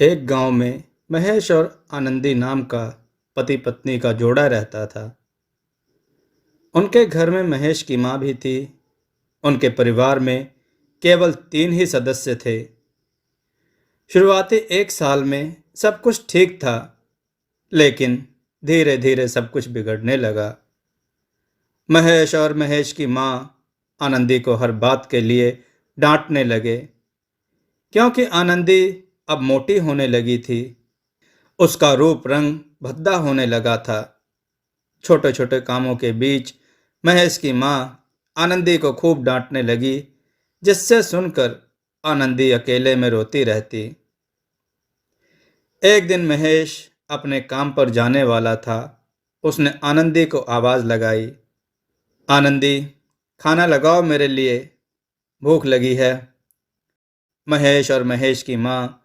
एक गांव में महेश और आनंदी नाम का पति पत्नी का जोड़ा रहता था। उनके घर में महेश की माँ भी थी। उनके परिवार में केवल 3 ही सदस्य थे। शुरुआती 1 साल में सब कुछ ठीक था, लेकिन धीरे धीरे सब कुछ बिगड़ने लगा। महेश और महेश की माँ आनंदी को हर बात के लिए डांटने लगे, क्योंकि आनंदी अब मोटी होने लगी थी। उसका रूप रंग भद्दा होने लगा था। छोटे छोटे कामों के बीच महेश की माँ आनंदी को खूब डांटने लगी, जिससे सुनकर आनंदी अकेले में रोती रहती। एक दिन महेश अपने काम पर जाने वाला था। उसने आनंदी को आवाज़ लगाई, आनंदी, खाना लगाओ मेरे लिए, भूख लगी है। महेश और महेश की माँ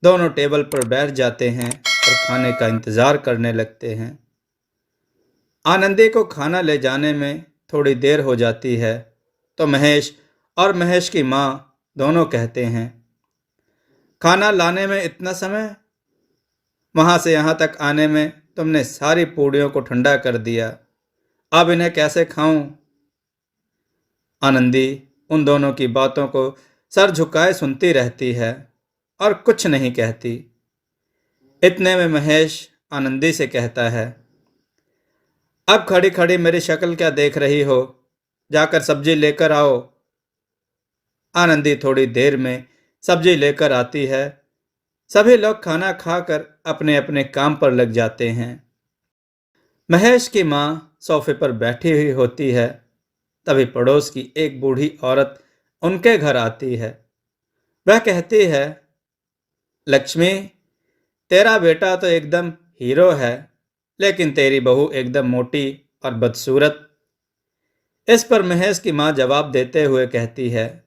दोनों टेबल पर बैठ जाते हैं और खाने का इंतज़ार करने लगते हैं। आनंदी को खाना ले जाने में थोड़ी देर हो जाती है, तो महेश और महेश की माँ दोनों कहते हैं, खाना लाने में इतना समय, वहाँ से यहाँ तक आने में तुमने सारी पूड़ियों को ठंडा कर दिया। अब इन्हें कैसे खाऊं? आनंदी उन दोनों की बातों को सर झुकाए सुनती रहती है और कुछ नहीं कहती। इतने में महेश आनंदी से कहता है, अब खड़ी खड़ी मेरी शक्ल क्या देख रही हो? जाकर सब्जी लेकर आओ। आनंदी थोड़ी देर में सब्जी लेकर आती है। सभी लोग खाना खाकर अपने अपने काम पर लग जाते हैं। महेश की माँ सोफे पर बैठी हुई होती है। तभी पड़ोस की एक बूढ़ी औरत उनके घर आती है। वह कहती है, लक्ष्मी, तेरा बेटा तो एकदम हीरो है, लेकिन तेरी बहू एकदम मोटी और बदसूरत। इस पर महेश की माँ जवाब देते हुए कहती है,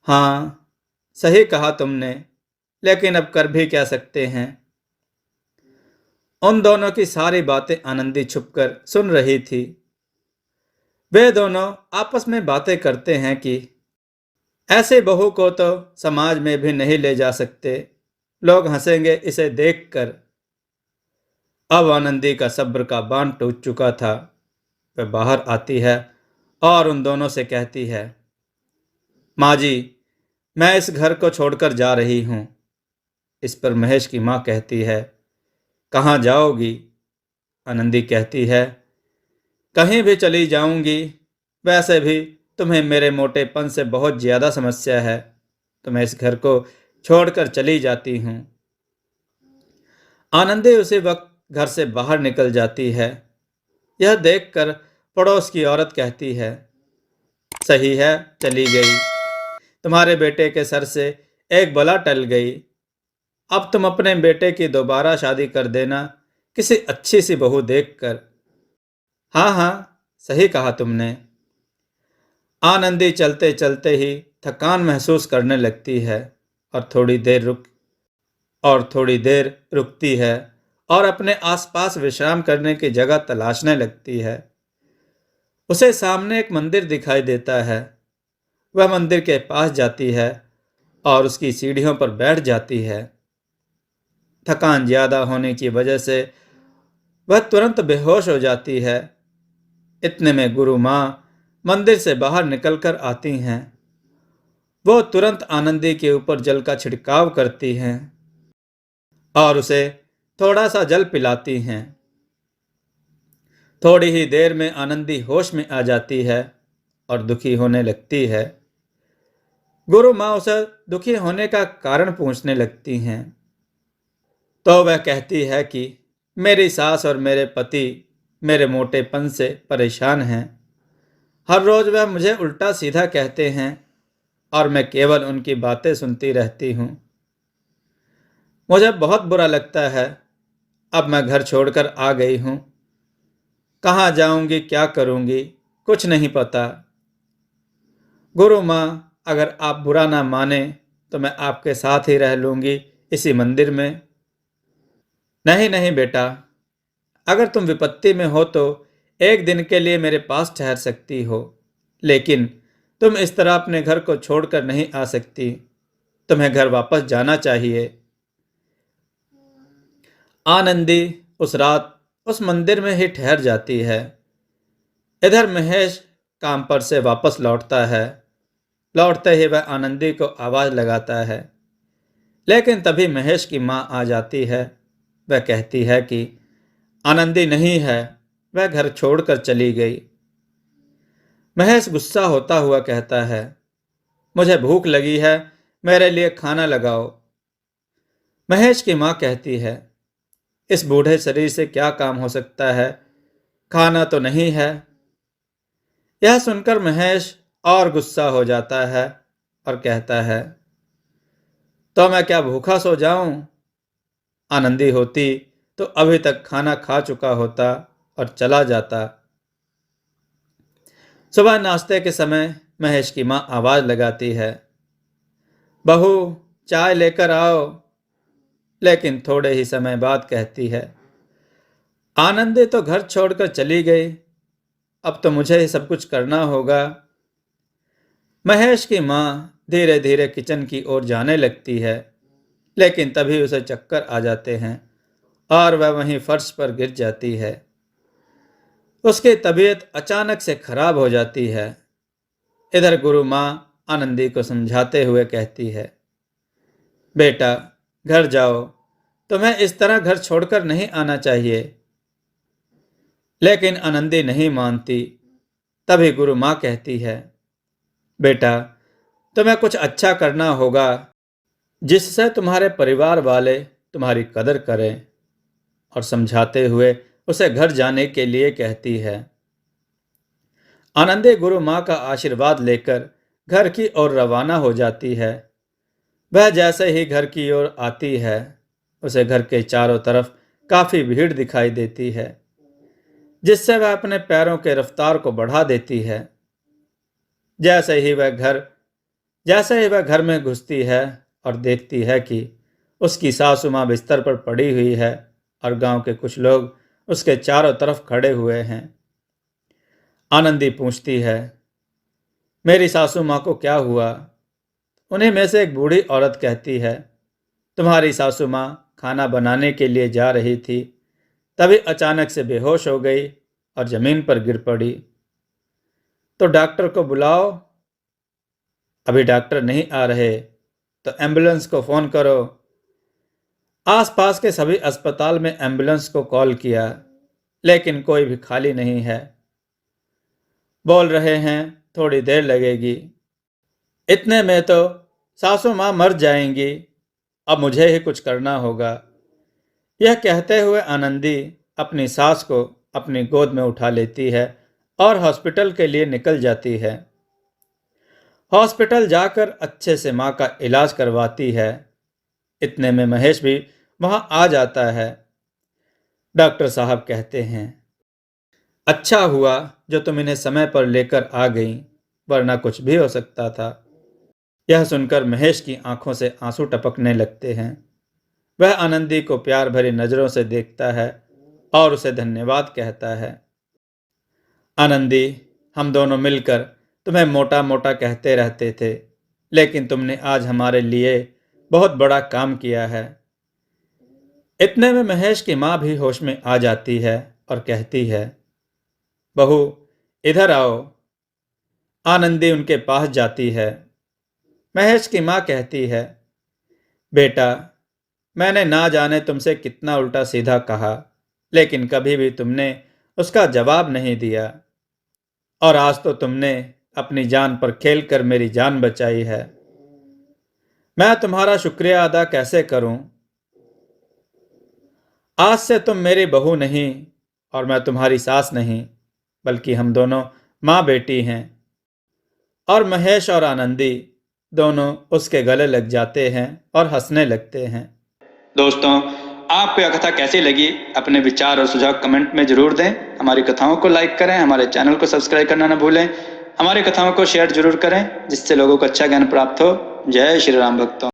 हाँ, सही कहा तुमने, लेकिन अब कर भी क्या सकते हैं। उन दोनों की सारी बातें आनंदी छुपकर सुन रही थी। वे दोनों आपस में बातें करते हैं कि ऐसे बहू को तो समाज में भी नहीं ले जा सकते, लोग हंसेंगे इसे देखकर। अब आनंदी का सब्र का बांध टूट चुका था। वह बाहर आती है और उन दोनों से कहती है, माँ जी, मैं इस घर को छोड़कर जा रही हूँ। इस पर महेश की माँ कहती है, कहाँ जाओगी? आनंदी कहती है, कहीं भी चली जाऊंगी। वैसे भी तुम्हें मेरे मोटेपन से बहुत ज़्यादा समस्या है, तो मैं इस घर को छोड़कर चली जाती हूँ। आनंदी उसी वक्त घर से बाहर निकल जाती है। यह देखकर पड़ोस की औरत कहती है, सही है, चली गई। तुम्हारे बेटे के सर से एक बला टल गई। अब तुम अपने बेटे की दोबारा शादी कर देना, किसी अच्छी सी बहू देखकर। हाँ हाँ, सही कहा तुमने। आनंदी चलते चलते ही थकान महसूस करने लगती है और थोड़ी देर रुकती है और अपने आसपास विश्राम करने की जगह तलाशने लगती है। उसे सामने एक मंदिर दिखाई देता है। वह मंदिर के पास जाती है और उसकी सीढ़ियों पर बैठ जाती है। थकान ज्यादा होने की वजह से वह तुरंत बेहोश हो जाती है। इतने में गुरु माँ मंदिर से बाहर निकलकर आती हैं। वो तुरंत आनंदी के ऊपर जल का छिड़काव करती हैं और उसे थोड़ा सा जल पिलाती हैं। थोड़ी ही देर में आनंदी होश में आ जाती है और दुखी होने लगती है। गुरु माँ उसे दुखी होने का कारण पूछने लगती हैं। तो वह कहती है कि मेरी सास और मेरे पति मेरे मोटेपन से परेशान हैं। हर रोज वह मुझे उल्टा सीधा कहते हैं और मैं केवल उनकी बातें सुनती रहती हूँ। मुझे बहुत बुरा लगता है। अब मैं घर छोड़कर आ गई हूँ। कहाँ जाऊंगी, क्या करूंगी, कुछ नहीं पता। गुरु माँ, अगर आप बुरा ना माने तो मैं आपके साथ ही रह लूंगी इसी मंदिर में। नहीं नहीं बेटा, अगर तुम विपत्ति में हो तो एक दिन के लिए मेरे पास ठहर सकती हो, लेकिन तुम इस तरह अपने घर को छोड़कर नहीं आ सकती। तुम्हें घर वापस जाना चाहिए। आनंदी उस रात उस मंदिर में ही ठहर जाती है। इधर महेश काम पर से वापस लौटता है। लौटते ही वह आनंदी को आवाज़ लगाता है, लेकिन तभी महेश की माँ आ जाती है। वह कहती है कि आनंदी नहीं है, वह घर छोड़कर चली गई। महेश गुस्सा होता हुआ कहता है, मुझे भूख लगी है, मेरे लिए खाना लगाओ। महेश की माँ कहती है, इस बूढ़े शरीर से क्या काम हो सकता है, खाना तो नहीं है। यह सुनकर महेश और गुस्सा हो जाता है और कहता है, तो मैं क्या भूखा सो जाऊं? आनंदी होती तो अभी तक खाना खा चुका होता और चला जाता। सुबह नाश्ते के समय महेश की माँ आवाज़ लगाती है, बहू चाय लेकर आओ। लेकिन थोड़े ही समय बाद कहती है, आनंदी तो घर छोड़कर चली गई, अब तो मुझे ही सब कुछ करना होगा। महेश की माँ धीरे धीरे किचन की ओर जाने लगती है, लेकिन तभी उसे चक्कर आ जाते हैं और वह वहीं फर्श पर गिर जाती है। उसकी तबीयत अचानक से खराब हो जाती है। इधर गुरु माँ आनंदी को समझाते हुए कहती है, बेटा घर जाओ, तुम्हें इस तरह घर छोड़कर नहीं आना चाहिए। लेकिन आनंदी नहीं मानती। तभी गुरु माँ कहती है, बेटा तुम्हें कुछ अच्छा करना होगा जिससे तुम्हारे परिवार वाले तुम्हारी कदर करें। और समझाते हुए उसे घर जाने के लिए कहती है। आनंदी गुरु माँ का आशीर्वाद लेकर घर की ओर रवाना हो जाती है। वह जैसे ही घर की ओर आती है, उसे घर के चारों तरफ काफी भीड़ दिखाई देती है, जिससे वह अपने पैरों के रफ्तार को बढ़ा देती है। जैसे ही वह घर में घुसती है और देखती है कि उसकी सासू माँ बिस्तर पर पड़ी हुई है और गांव के कुछ लोग उसके चारों तरफ खड़े हुए हैं। आनंदी पूछती है, मेरी सासू माँ को क्या हुआ? उन्हीं में से एक बूढ़ी औरत कहती है, तुम्हारी सासू माँ खाना बनाने के लिए जा रही थी, तभी अचानक से बेहोश हो गई और जमीन पर गिर पड़ी। तो डॉक्टर को बुलाओ। अभी डॉक्टर नहीं आ रहे तो एम्बुलेंस को फ़ोन करो। आसपास के सभी अस्पताल में एम्बुलेंस को कॉल किया, लेकिन कोई भी खाली नहीं है। बोल रहे हैं थोड़ी देर लगेगी। इतने में तो सासू माँ मर जाएंगी, अब मुझे ही कुछ करना होगा। यह कहते हुए आनंदी अपनी सास को अपनी गोद में उठा लेती है और हॉस्पिटल के लिए निकल जाती है। हॉस्पिटल जाकर अच्छे से माँ का इलाज करवाती है। इतने में महेश भी वहां आ जाता है। डॉक्टर साहब कहते हैं, अच्छा हुआ जो तुम इन्हें समय पर लेकर आ गई, वरना कुछ भी हो सकता था। यह सुनकर महेश की आंखों से आंसू टपकने लगते हैं। वह आनंदी को प्यार भरी नजरों से देखता है और उसे धन्यवाद कहता है। आनंदी, हम दोनों मिलकर तुम्हें मोटा मोटा कहते रहते थे, लेकिन तुमने आज हमारे लिए बहुत बड़ा काम किया है। इतने में महेश की माँ भी होश में आ जाती है और कहती है, बहू इधर आओ। आनंदी उनके पास जाती है। महेश की माँ कहती है, बेटा मैंने ना जाने तुमसे कितना उल्टा सीधा कहा, लेकिन कभी भी तुमने उसका जवाब नहीं दिया, और आज तो तुमने अपनी जान पर खेलकर मेरी जान बचाई है। मैं तुम्हारा शुक्रिया अदा कैसे करूं? आज से तुम मेरी बहू नहीं और मैं तुम्हारी सास नहीं, बल्कि हम दोनों माँ बेटी हैं। और महेश और आनंदी दोनों उसके गले लग जाते हैं और हंसने लगते हैं। दोस्तों, आपको यह कथा कैसी लगी? अपने विचार और सुझाव कमेंट में जरूर दें। हमारी कथाओं को लाइक करें, हमारे चैनल को सब्सक्राइब करना न भूलें। हमारी कथाओं को शेयर जरूर करें, जिससे लोगों को अच्छा ज्ञान प्राप्त हो। जय श्री राम भक्तों।